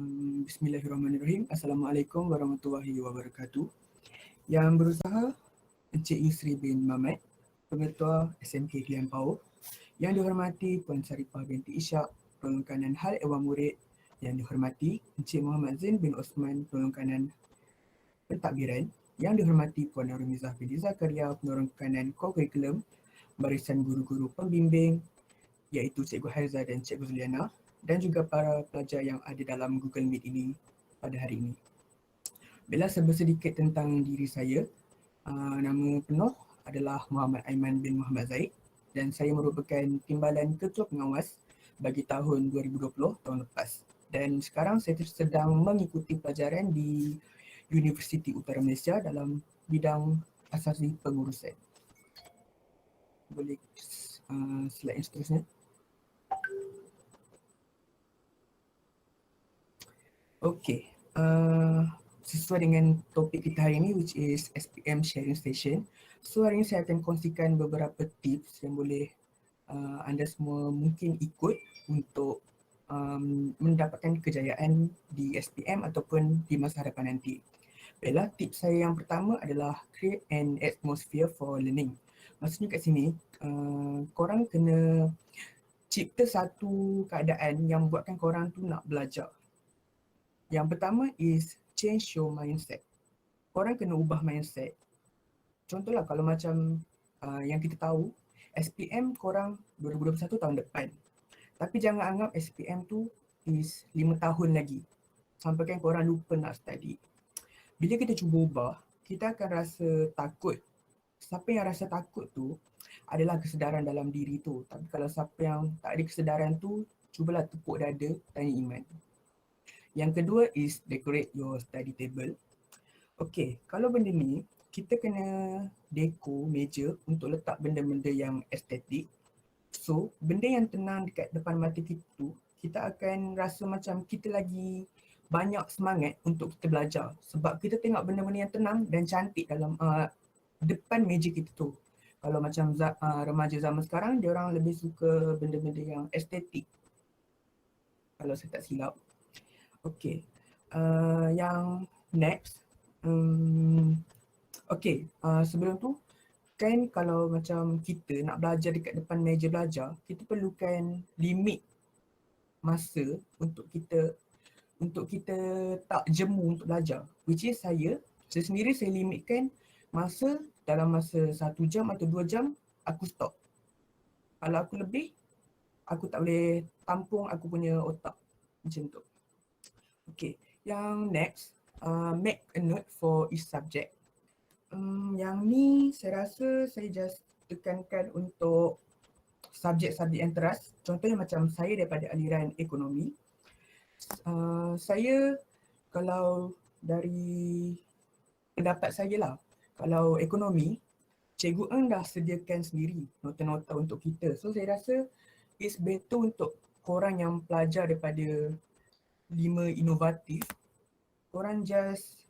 Bismillahirrahmanirrahim. Assalamualaikum warahmatullahi wabarakatuh. Yang berusaha Encik Yusri bin Mamat, Pengetua SMK Kelian Power. Yang dihormati Puan Saripah binti Ishak, Penolong Kanan Hal Ehwal Murid. Yang dihormati Encik Muhammad Zain bin Osman, Penolong Kanan Pentadbiran. Yang dihormati Puan Narumizah binti Zakaria, Penolong Kanan Co-Curriculum, Barisan Guru-Guru Pembimbing, iaitu Cikgu Haiza dan Cikgu Zuliana, dan juga para pelajar yang ada dalam Google Meet ini pada hari ini. Baiklah, sedikit tentang diri saya. Nama penuh adalah Muhammad Aiman bin Muhammad Zaid dan saya merupakan Timbalan Ketua Pengawas bagi tahun 2020 tahun lepas. Dan sekarang saya sedang mengikuti pelajaran di Universiti Utara Malaysia dalam bidang asasi pengurusan. Boleh slide yang seterusnya. Okey, sesuai dengan topik kita hari ini which is SPM Sharing Station. So hari ini saya akan kongsikan beberapa tips yang boleh anda semua mungkin ikut untuk mendapatkan kejayaan di SPM ataupun di masa hadapan nanti. Baiklah, tips saya yang pertama adalah create an atmosphere for learning. Maksudnya kat sini, korang kena cipta satu keadaan yang buatkan korang tu nak belajar. Yang pertama is change your mindset. Korang kena ubah mindset. Contohlah kalau macam yang kita tahu, SPM korang 2021 tahun depan. Tapi jangan anggap SPM tu is 5 tahun lagi. Sampai kan korang lupa nak study. Bila kita cuba ubah, kita akan rasa takut. Siapa yang rasa takut tu adalah kesedaran dalam diri tu. Tapi kalau siapa yang tak ada kesedaran tu, cubalah tepuk dada, tanya iman. Yang kedua is decorate your study table. Okay, kalau benda ni, kita kena deco meja untuk letak benda-benda yang estetik. So, benda yang tenang dekat depan mata kita tu, kita akan rasa macam kita lagi banyak semangat untuk kita belajar. Sebab kita tengok benda-benda yang tenang dan cantik dalam depan meja kita tu. Kalau macam remaja zaman sekarang, dia orang lebih suka benda-benda yang estetik. Kalau saya tak silap. Okay, yang next, sebelum tu, kan kalau macam kita nak belajar dekat depan meja belajar, kita perlukan limit masa untuk kita tak jemu untuk belajar. Which is saya sendiri saya limitkan masa dalam masa 1 jam atau 2 jam, aku stop. Kalau aku lebih, aku tak boleh tampung aku punya otak. Macam tu. Okay, yang next, make a note for each subject. Yang ni saya rasa saya just tekankan untuk subjek-subjek yang teras. Contohnya macam saya daripada aliran ekonomi. Saya kalau dari pendapat saya lah, kalau ekonomi, Cikgu Eng dah sediakan sendiri nota-nota untuk kita. So saya rasa it's better untuk korang yang pelajar daripada 5 inovatif, korang just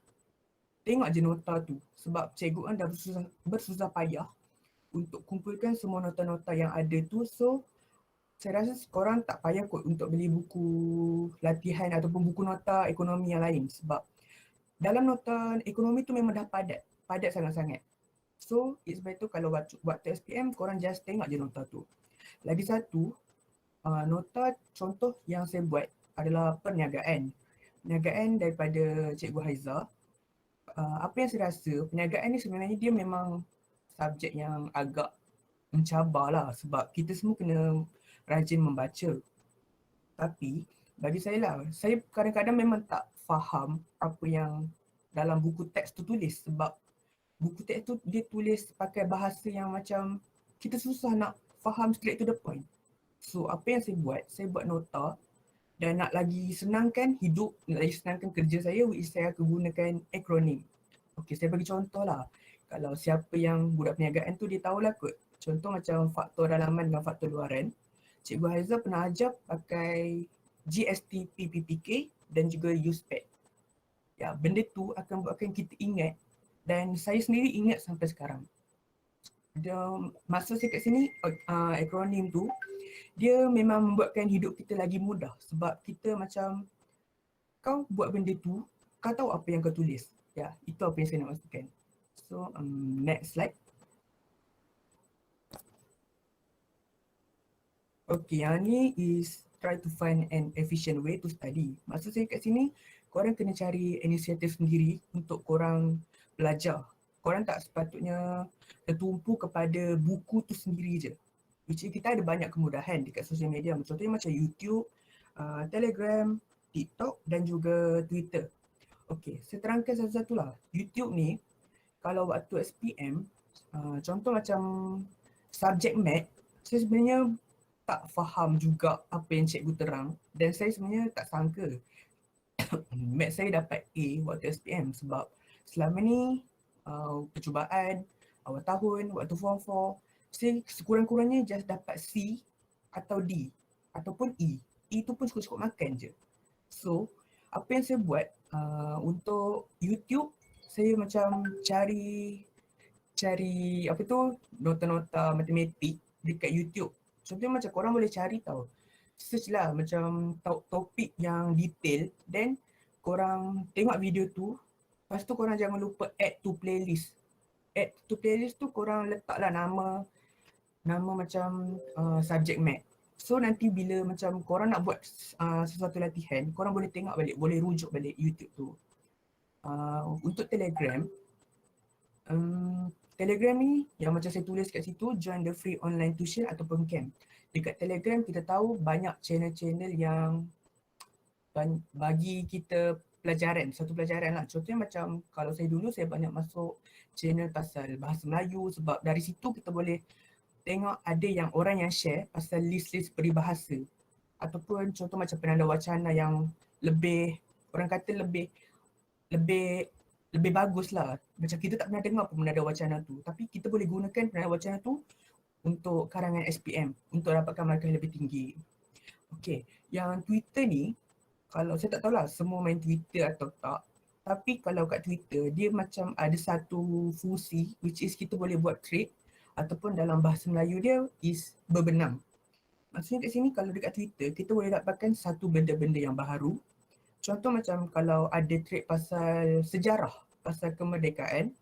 tengok je nota tu. Sebab Cikgu An dah bersusah payah untuk kumpulkan semua nota-nota yang ada tu. So saya rasa korang tak payah kot untuk beli buku latihan ataupun buku nota ekonomi yang lain. Sebab dalam nota ekonomi tu memang dah padat sangat-sangat. So it's better kalau waktu SPM korang just tengok je nota tu. Lagi satu, nota contoh yang saya buat adalah perniagaan. Perniagaan daripada Cikgu Haiza. Apa yang saya rasa, perniagaan ni sebenarnya dia memang subjek yang agak mencabar lah sebab kita semua kena rajin membaca. Tapi bagi saya lah, saya kadang-kadang memang tak faham apa yang dalam buku teks tu tulis sebab buku teks tu dia tulis pakai bahasa yang macam kita susah nak faham straight to the point. So apa yang saya buat nota dan nak lagi senangkan hidup, nak lagi senangkan kerja saya, which saya akan gunakan akronim. Okay, saya bagi contoh lah. Kalau siapa yang budak perniagaan tu dia tahulah kot. Contoh macam faktor dalaman dengan faktor luaran. Cikgu Haiza pernah ajar pakai GST PPPK dan juga USPAD. Ya, benda tu akan buatkan kita ingat dan saya sendiri ingat sampai sekarang. Masa saya kat sini, akronim tu dia memang membuatkan hidup kita lagi mudah sebab kita macam kau buat benda tu, kau tahu apa yang kau tulis. Ya, itu apa yang saya nak maksudkan. So, next slide. Okay, yang ni is try to find an efficient way to study. Maksud saya kat sini, korang kena cari inisiatif sendiri untuk korang belajar. Korang tak sepatutnya tertumpu kepada buku tu sendiri je. Which is kita ada banyak kemudahan dekat sosial media. Contohnya macam YouTube, Telegram, TikTok dan juga Twitter. Okay, saya terangkan satu-satu lah. YouTube ni, kalau waktu SPM, contoh macam subjek math, saya sebenarnya tak faham juga apa yang cikgu terang dan saya sebenarnya tak sangka math saya dapat A waktu SPM sebab selama ni percubaan awal tahun, waktu form 4, saya sekurang-kurangnya just dapat C atau D ataupun E. E tu pun cukup-cukup makan je. So, apa yang saya buat untuk YouTube, saya macam cari apa tu, nota-nota matematik dekat YouTube. Contohnya macam korang boleh cari tau, search lah macam topik yang detail, then korang tengok video tu, lepas tu korang jangan lupa add to playlist. Add to playlist tu korang letak lah nama macam subjek math. So nanti bila macam korang nak buat sesuatu latihan, korang boleh tengok balik, boleh rujuk balik YouTube tu. Untuk Telegram, Telegram ni yang macam saya tulis kat situ, join the free online tuition ataupun camp. Dekat Telegram kita tahu banyak channel-channel yang bagi kita pelajaran, satu pelajaran lah. Contohnya macam kalau saya dulu saya banyak masuk channel pasal bahasa Melayu sebab dari situ kita boleh tengok ada yang orang yang share pasal list-list peribahasa. Ataupun contoh macam penanda wacana yang lebih, orang kata lebih lebih bagus lah. Macam kita tak pernah dengar pun penanda wacana tu. Tapi kita boleh gunakan penanda wacana tu untuk karangan SPM, untuk dapatkan markah lebih tinggi. Okay, yang Twitter ni, kalau saya tak tahulah semua main Twitter atau tak, tapi kalau kat Twitter, dia macam ada satu fungsi which is kita boleh buat trade ataupun dalam bahasa Melayu dia is berbenam. Maksudnya kat sini kalau dekat Twitter, kita boleh dapatkan satu benda-benda yang baharu. Contoh macam kalau ada trade pasal sejarah, pasal kemerdekaan,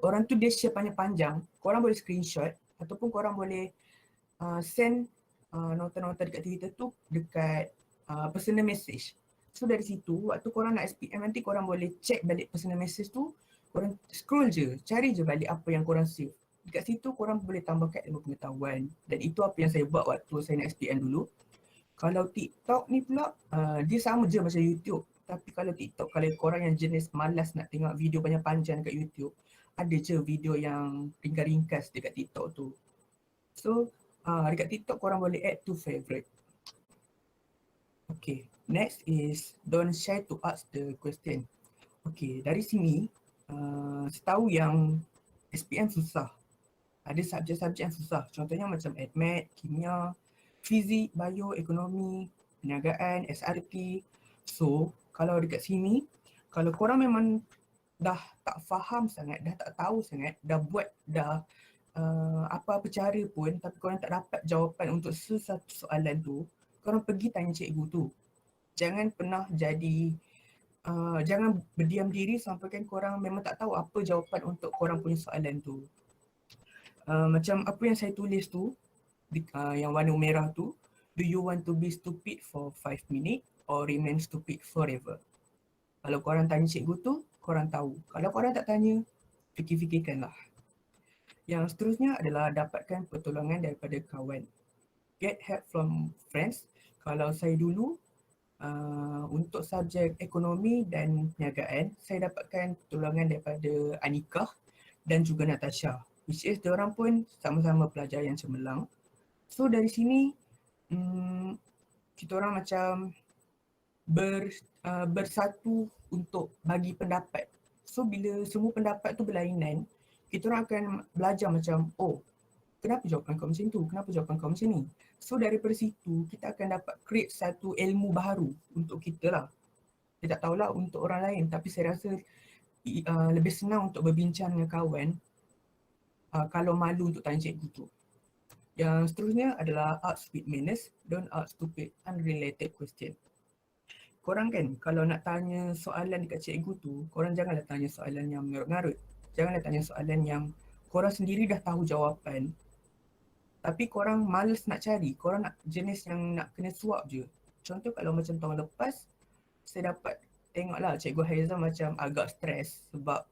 orang tu dia share panjang-panjang, korang boleh screenshot ataupun korang boleh send nota-nota dekat Twitter tu dekat personal message. So dari situ, waktu korang nak SPM nanti korang boleh check balik personal message tu, korang scroll je, cari je balik apa yang korang save. Dekat situ korang boleh tambahkan ilmu pengetahuan dan itu apa yang saya buat waktu saya nak SPM dulu. Kalau TikTok ni pula, dia sama je macam YouTube. Tapi kalau TikTok, kalau korang yang jenis malas nak tengok video panjang-panjang dekat YouTube, ada je video yang ringkas-ringkas dekat TikTok tu. So, dekat TikTok korang boleh add to favorite. Okay, next is don't shy to ask the question. Okay, dari sini, setahu yang SPM susah. Ada subjek-subjek yang susah. Contohnya macam AdMed, Kimia, Fizik, Bio, Ekonomi, Perniagaan, SRT. So, kalau dekat sini, kalau korang memang dah tak faham sangat, dah tak tahu sangat, dah buat dah apa-apa cara pun tapi korang tak dapat jawapan untuk sesatu soalan tu, korang pergi tanya cikgu tu. Jangan pernah jadi, jangan berdiam diri sampai kan korang memang tak tahu apa jawapan untuk korang punya soalan tu. Macam apa yang saya tulis tu, yang warna merah tu, do you want to be stupid for 5 minutes or remain stupid forever? Kalau korang tanya cikgu tu, korang tahu. Kalau korang tak tanya, fikir-fikirkanlah. Yang seterusnya adalah dapatkan pertolongan daripada kawan. Get help from friends. Kalau saya dulu, untuk subjek ekonomi dan perniagaan, saya dapatkan pertolongan daripada Anikah dan juga Natasha. Which is diorang pun sama-sama pelajar yang cemerlang. So dari sini, kita orang macam bersatu untuk bagi pendapat. So bila semua pendapat tu berlainan, kita orang akan belajar macam, oh, kenapa jawapan kau macam tu? Kenapa jawapan kau macam ni? So daripada situ, kita akan dapat create satu ilmu baru untuk kita lah. Saya tak tahulah untuk orang lain, tapi saya rasa lebih senang untuk berbincang dengan kawan kalau malu untuk tanya cikgu tu. Yang seterusnya adalah ask with manners, don't ask stupid unrelated question. korang kan kalau nak tanya soalan dekat cikgu tu, korang janganlah tanya soalan yang mengarut-ngarut. Janganlah tanya soalan yang korang sendiri dah tahu jawapan, tapi korang males nak cari. Korang nak jenis yang nak kena suap je. Contoh kalau macam tahun lepas, saya dapat tengoklah Cikgu Haizam macam agak stres sebab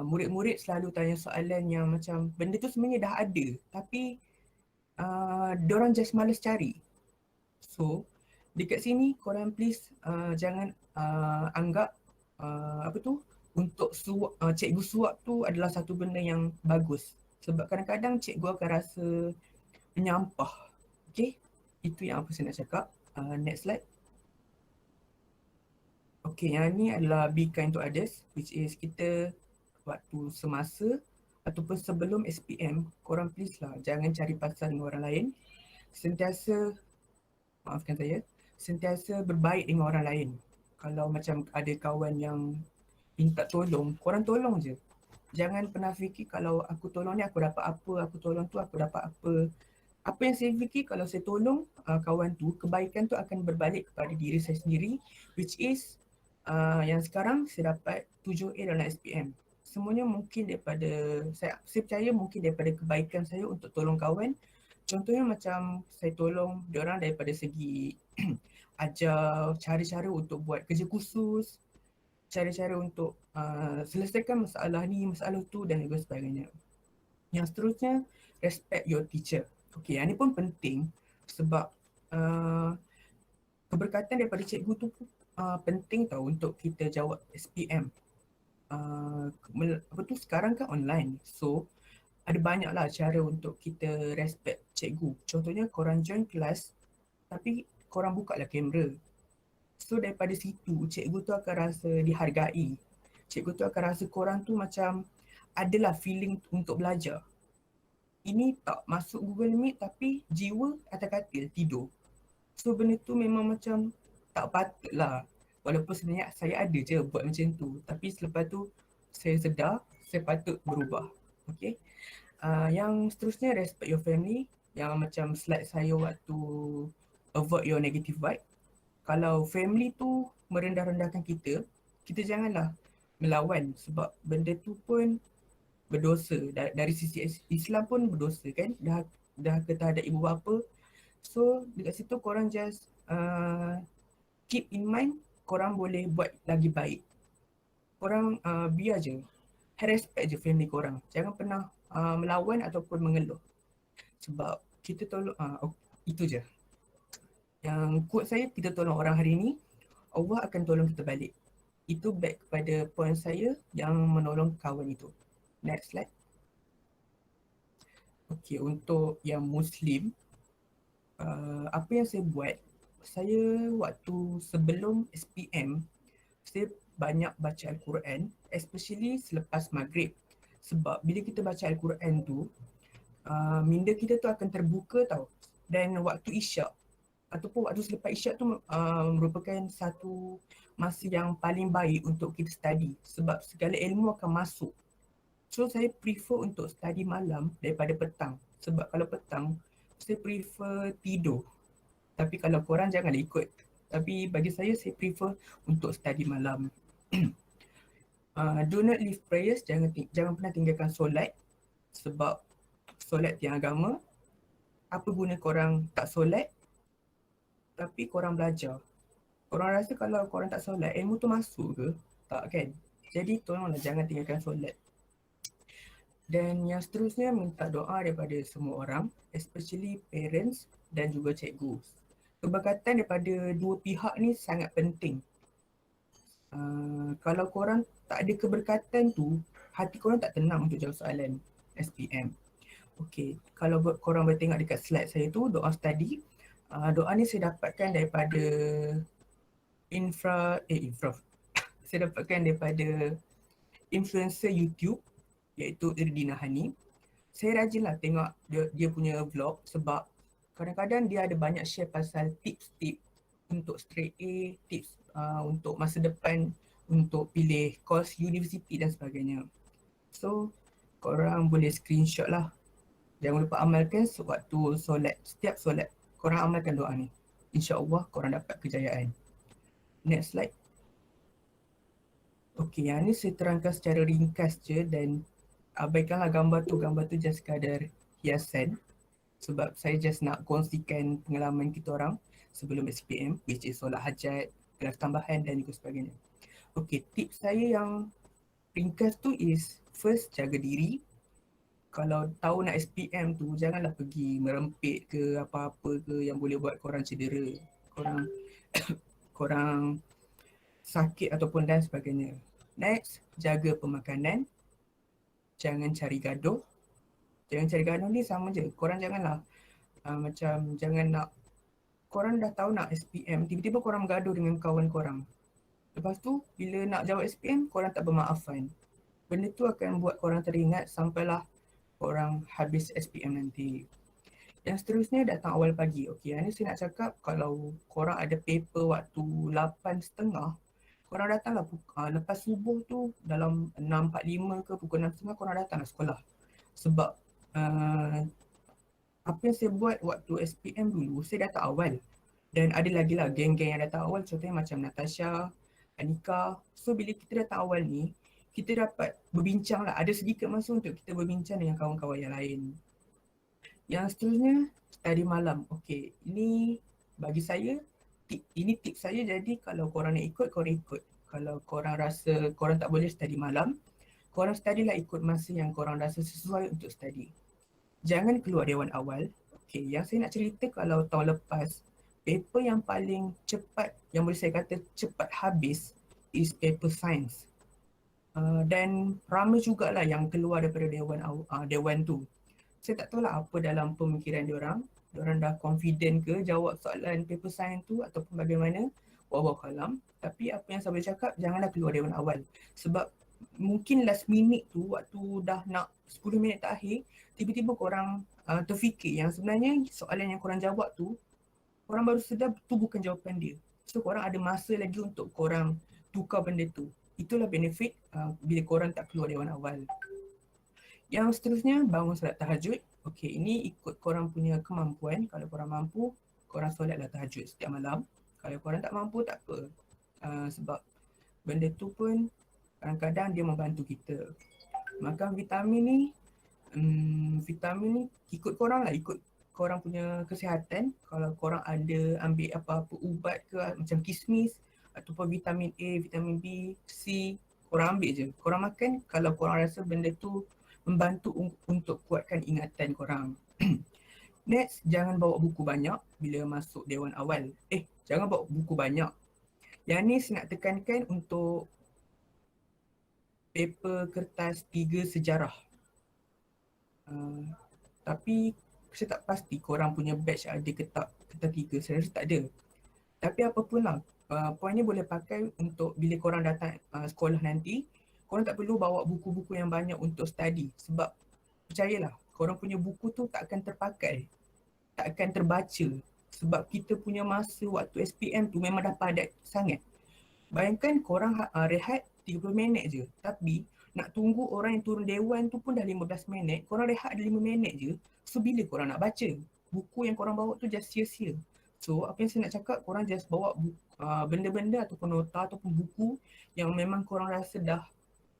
murid-murid selalu tanya soalan yang macam benda tu sebenarnya dah ada, tapi diorang just malas cari. So, dekat sini korang please jangan anggap apa tu untuk cikgu suap tu adalah satu benda yang bagus. Sebab kadang-kadang cikgu akan rasa menyampah. Okay, itu yang apa saya nak cakap. Next slide. Okay, yang ni adalah be kind to others, which is kita waktu semasa ataupun sebelum SPM, korang please lah jangan cari pasal dengan orang lain. Sentiasa, maafkan saya, sentiasa berbaik dengan orang lain. Kalau macam ada kawan yang minta tolong, korang tolong je. Jangan pernah fikir kalau aku tolong ni aku dapat apa, aku tolong tu aku dapat apa. Apa yang saya fikir kalau saya tolong kawan tu, kebaikan tu akan berbalik kepada diri saya sendiri, which is yang sekarang saya dapat 7A dalam SPM. Semuanya mungkin daripada, saya percaya mungkin daripada kebaikan saya untuk tolong kawan. Contohnya macam saya tolong diorang daripada segi ajar cara-cara untuk buat kerja khusus, cara-cara untuk selesaikan masalah ni, masalah tu dan juga sebagainya. Yang seterusnya, respect your teacher. Okay, yang ni pun penting sebab keberkatan daripada cikgu tu penting tau untuk kita jawab SPM. Apa tu sekarang kan online, so ada banyaklah cara untuk kita respect cikgu. Contohnya korang join kelas tapi korang buka lah kamera. So daripada situ cikgu tu akan rasa dihargai. Cikgu tu akan rasa korang tu macam adalah feeling untuk belajar. Ini tak masuk Google Meet tapi jiwa atas katil tidur. So benda tu memang macam tak patut lah. Walaupun sebenarnya saya ada je buat macam tu. Tapi selepas tu saya sedar saya patut berubah. Okay. Yang seterusnya respect your family. Yang macam slide saya waktu avoid your negative vibe. Kalau family tu merendah-rendahkan kita, kita janganlah melawan sebab benda tu pun berdosa. Dari sisi Islam pun berdosa kan. Dah terhadap ibu bapa. So dekat situ korang just keep in mind korang boleh buat lagi baik. Korang biar je, respect je family korang. Jangan pernah melawan ataupun mengeluh. Sebab kita tolong, itu je. Yang quote saya, kita tolong orang hari ni, Allah akan tolong kita balik. Itu back kepada point saya yang menolong kawan itu. Next slide. Okay, untuk yang Muslim, apa yang saya buat, saya waktu sebelum SPM, saya banyak baca Al-Quran, especially selepas maghrib. Sebab bila kita baca Al-Quran tu, minda kita tu akan terbuka tau. Dan waktu isyak, ataupun waktu selepas isyak tu merupakan satu masa yang paling baik untuk kita study. Sebab segala ilmu akan masuk. So saya prefer untuk study malam daripada petang. Sebab kalau petang, saya prefer tidur. Tapi kalau korang janganlah ikut. Tapi bagi saya prefer untuk study malam. Do not leave prayers, jangan pernah tinggalkan solat. Sebab solat tiang agama. Apa guna korang tak solat tapi korang belajar? Korang rasa kalau korang tak solat, ilmu tu masuk ke? Tak kan? Jadi tolonglah jangan tinggalkan solat. Dan yang seterusnya, minta doa daripada semua orang, especially parents dan juga cikgu. Keberkatan daripada dua pihak ni sangat penting. Kalau korang tak ada keberkatan tu, hati korang tak tenang untuk jawab soalan SPM. Okay, kalau korang boleh tengok dekat slide saya tu, doa study. Doa ni saya dapatkan daripada saya dapatkan daripada influencer YouTube iaitu Irdina Hani. Saya rajinlah tengok dia punya vlog sebab kadang-kadang dia ada banyak share pasal tips-tips untuk straight A, tips untuk masa depan, untuk pilih course universiti dan sebagainya. So, korang boleh screenshot lah. Jangan lupa amalkan sewaktu solat. Setiap solat, korang amalkan doa ni. InsyaAllah korang dapat kejayaan. Next slide. Okey, yang ni saya terangkan secara ringkas je dan abaikanlah gambar tu just sekadar hiasan sebab saya just nak kongsikan pengalaman kita orang sebelum SPM, which is solat hajat, kelas tambahan dan juga sebagainya. Okey, tips saya yang ringkas tu is first, jaga diri. Kalau tahu nak SPM tu, janganlah pergi merempit ke apa-apa ke yang boleh buat korang cedera, korang korang sakit ataupun dan sebagainya. Next, jaga pemakanan. Jangan cari gaduh. Jangan cari gaduh ni sama je. Korang janganlah macam jangan nak, korang dah tahu nak SPM, tiba-tiba korang bergaduh dengan kawan korang. Lepas tu, bila nak jawab SPM, korang tak bermaafan. Benda tu akan buat korang teringat sampailah korang habis SPM nanti. Yang seterusnya, datang awal pagi. Okey, yang ni saya nak cakap kalau korang ada paper waktu 8.30, korang datanglah lepas subuh tu dalam 6.45 ke pukul 6.30 korang datanglah sekolah. Sebab apa yang saya buat waktu SPM dulu, saya datang awal. Dan ada lagi lah geng-geng yang datang awal, contohnya macam Natasha, Anika. So bila kita datang awal ni, kita dapat berbincang lah, ada sedikit masa untuk kita berbincang dengan kawan-kawan yang lain. Yang seterusnya, study malam. Okey, ini bagi saya, ini tips saya, jadi kalau korang nak ikut, korang ikut. Kalau korang rasa korang tak boleh study malam, korang study lah ikut masa yang korang rasa sesuai untuk study. Jangan keluar dewan awal. Okey, yang saya nak cerita kalau tahun lepas, paper yang paling cepat, yang boleh saya kata cepat habis is paper science. Dan ramai jugalah yang keluar daripada dewan tu. Saya tak tahulah apa dalam pemikiran diorang. Diorang dah confident ke jawab soalan paper science tu ataupun bagaimana. Wallahu alam. Tapi apa yang saya boleh cakap, janganlah keluar dewan awal. Sebab mungkin last minute tu, waktu dah nak 10 minit terakhir, tiba-tiba korang terfikir yang sebenarnya soalan yang korang jawab tu, korang baru sedar tu bukan jawapan dia. So korang ada masa lagi untuk korang tukar benda tu. Itulah benefit bila korang tak keluar dewan awal. Yang seterusnya, bangun solat tahajud. Okey, ini ikut korang punya kemampuan. Kalau korang mampu, korang solatlah tahajud setiap malam. Kalau korang tak mampu, tak apa. Sebab benda tu pun kadang-kadang dia membantu kita. Makan vitamin ni ikut korang lah, ikut korang punya kesihatan. Kalau korang ada ambil apa-apa ubat ke macam kismis ataupun vitamin A, vitamin B, C, korang ambil je. Korang makan kalau korang rasa benda tu membantu untuk kuatkan ingatan korang. Next, jangan bawa buku banyak bila masuk dewan awal. Jangan bawa buku banyak. Yang ni saya nak tekankan untuk paper kertas 3 sejarah. Tapi saya tak pasti korang punya batch ada ke tak kertas 3. Saya rasa tak ada. Tapi apapun lah, poin ni boleh pakai untuk bila korang datang sekolah nanti, korang tak perlu bawa buku-buku yang banyak untuk study. Sebab percayalah, korang punya buku tu tak akan terpakai, tak akan terbaca. Sebab kita punya masa waktu SPM tu memang dah padat sangat. Bayangkan korang rehat 30 minit je. Tapi nak tunggu orang yang turun dewan tu pun dah 15 minit. Korang rehat ada 5 minit je. So bila korang nak baca? Buku yang korang bawa tu just sia-sia. So apa yang saya nak cakap, korang just bawa benda-benda ataupun nota ataupun buku yang memang korang rasa dah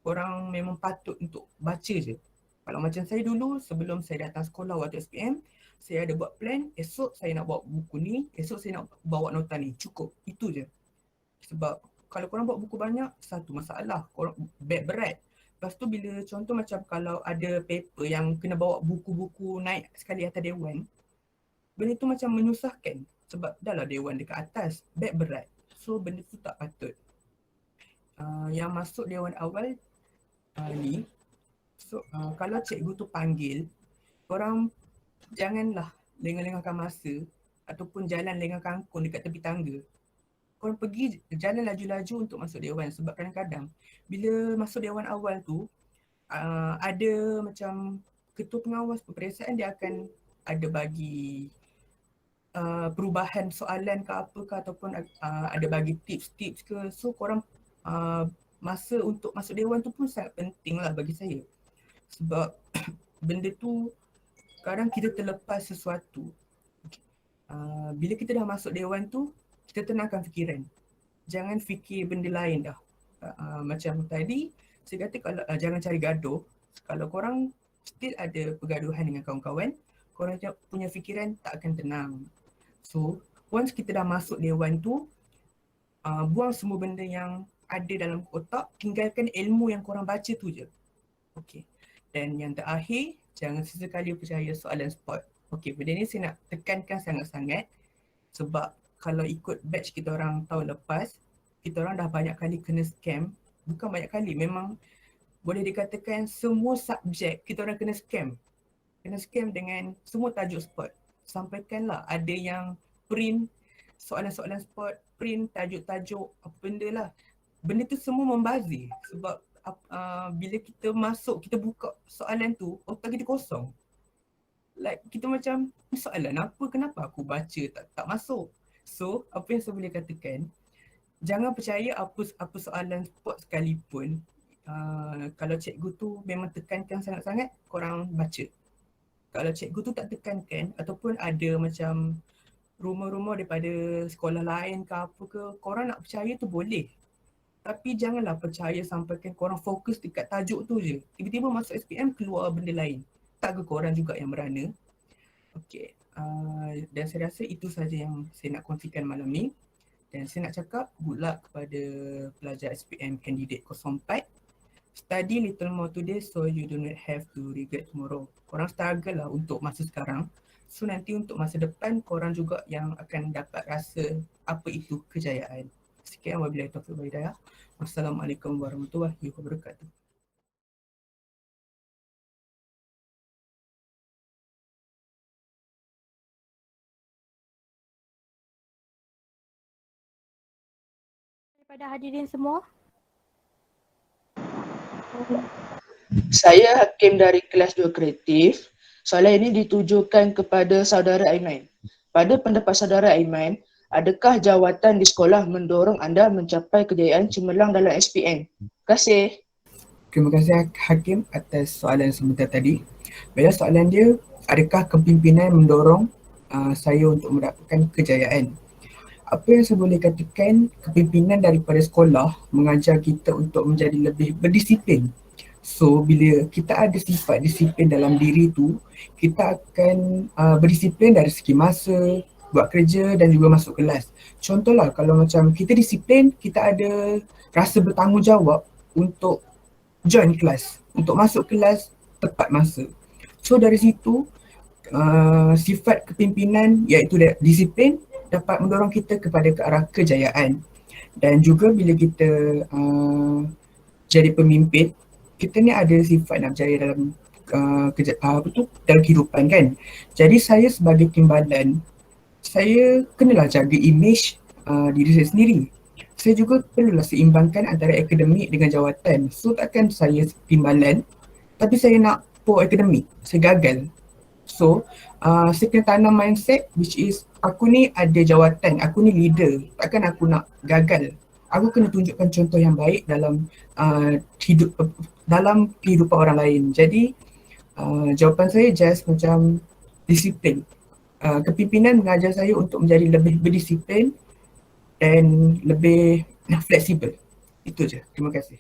korang memang patut untuk baca je. Kalau macam saya dulu, sebelum saya datang sekolah waktu SPM, saya ada buat plan, esok saya nak bawa buku ni, esok saya nak bawa nota ni. Cukup, itu je. Sebab kalau korang bawa buku banyak, satu masalah, korang beg berat. Lepas tu bila contoh macam kalau ada paper yang kena bawa buku-buku naik sekali atas dewan, benda tu macam menyusahkan. Sebab dah lah dewan dekat atas, beg berat. So benda tu tak patut. Yang masuk dewan awal ni, so kalau cikgu tu panggil, korang janganlah lengah-lengahkan masa ataupun jalan lengah kangkung dekat tepi tangga. Korang pergi jalan laju-laju untuk masuk dewan. Sebab kadang-kadang bila masuk dewan awal tu, ada macam ketua pengawas peperiksaan, dia akan ada bagi perubahan soalan ke apa ke ataupun ada bagi tips-tips ke. So korang masa untuk masuk dewan tu pun sangat penting lah bagi saya. Sebab benda tu kadang kita terlepas sesuatu. Bila kita dah masuk dewan tu, kita tenangkan fikiran. jangan fikir benda lain dah. Macam tadi, saya kata kalau jangan cari gaduh. Kalau korang still ada pergaduhan dengan kawan-kawan, korang punya fikiran tak akan tenang. So, once kita dah masuk dewan tu, buang semua benda yang ada dalam otak, tinggalkan ilmu yang korang baca tu je. Okay. Dan yang terakhir, jangan sesekali percaya soalan spot. Okay, benda ni saya nak tekankan sangat-sangat sebab kalau ikut batch kita orang tahun lepas, kita orang dah banyak kali kena scam. Bukan banyak kali, memang boleh dikatakan semua subjek kita orang kena scam. Kena scam dengan semua tajuk spot. Sampaikanlah ada yang print soalan-soalan spot, print tajuk-tajuk, apa benda lah. Benda tu semua membazir sebab bila kita masuk, kita buka soalan tu, otak kita kosong. Like kita macam, soalan apa, kenapa aku baca tak masuk. So, apa yang saya boleh katakan, jangan percaya apa soalan spot sekalipun. Kalau cikgu tu memang tekankan sangat-sangat, korang baca. Kalau cikgu tu tak tekankan ataupun ada macam rumor-rumor daripada sekolah lain ke apa ke, korang nak percaya tu boleh. Tapi janganlah percaya sampaikan korang fokus dekat tajuk tu je. Tiba-tiba masuk SPM keluar benda lain. Tak ke korang juga yang merana? Okay. Dan saya rasa itu saja yang saya nak kongsikan malam ni. Dan saya nak cakap good luck kepada pelajar SPM candidate 04. Study little more today so you do not have to regret tomorrow. Korang struggle lah untuk masa sekarang. So nanti untuk masa depan korang juga yang akan dapat rasa apa itu kejayaan. Sekian wabillahi taufiq wal hidayah. Wassalamualaikum warahmatullahi wabarakatuh. Daripada hadirin semua. Saya Hakim dari kelas 2 kreatif. Soalan ini ditujukan kepada saudara Aiman. Pada pendapat saudara Aiman, adakah jawatan di sekolah mendorong anda mencapai kejayaan cemerlang dalam SPM? Terima kasih. Terima kasih Hakim atas soalan sebentar tadi. Bila soalan dia, adakah kepimpinan mendorong saya untuk mendapatkan kejayaan? Apa yang saya boleh katakan, kepimpinan daripada sekolah mengajar kita untuk menjadi lebih berdisiplin. So, bila kita ada sifat disiplin dalam diri tu, kita akan berdisiplin dari segi masa, buat kerja dan juga masuk kelas. Contohlah, kalau macam kita disiplin, kita ada rasa bertanggungjawab untuk join kelas, untuk masuk kelas tepat masa. So, dari situ, sifat kepimpinan iaitu disiplin dapat mendorong kita kepada ke arah kejayaan. Dan juga bila kita jadi pemimpin, kita ni ada sifat nak berjaya dalam dalam kehidupan kan. Jadi saya sebagai timbalan, saya kenalah jaga image diri saya sendiri. Saya juga perlulah seimbangkan antara akademik dengan jawatan. So takkan saya timbalan tapi saya nak pro akademik, saya gagal. So saya kena tanam mindset which is aku ni ada jawatan, aku ni leader, takkan aku nak gagal. Aku kena tunjukkan contoh yang baik dalam dalam kehidupan orang lain. Jadi jawapan saya just macam disiplin. Kepimpinan mengajar saya untuk menjadi lebih berdisiplin dan lebih fleksibel. Itu je. Terima kasih.